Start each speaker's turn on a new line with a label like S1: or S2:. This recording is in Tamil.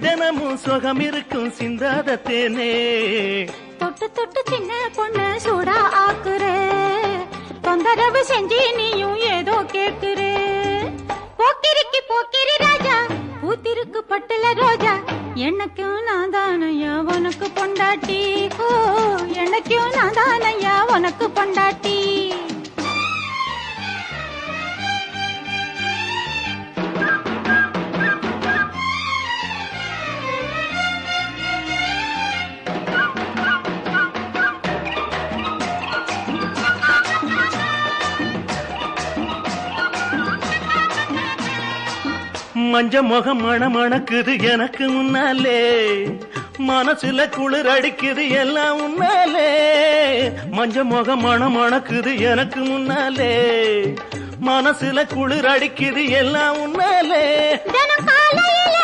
S1: தினமும் சுகம் இருக்கும் சிந்தாத தேனே
S2: தொட்டு தொட்டு சின்ன பொண்ணு சூடா ஆக்குற தொந்தரவு செஞ்சு நீயும் ஏதோ கேக்குற போக்கிரிக்கு போக்கிரி ராஜா பூத்திருக்கு பட்டுல ரோஜா எனக்கும் நான் தானையா உனக்கு பொண்டாட்டி ஓ எனக்கும் நான் தானையா உனக்கு பொண்டாட்டி
S1: மஞ்ச முகம் மணக்குது எனக்கு முன்னாலே மனசுல குளிர் அடிக்குது எல்லாம் உன்னாலே மஞ்ச முகம் மணக்குது எனக்கு முன்னாலே மனசுல குளிர் அடிக்குது எல்லாம் உன்னாலே
S2: தினம் காலையில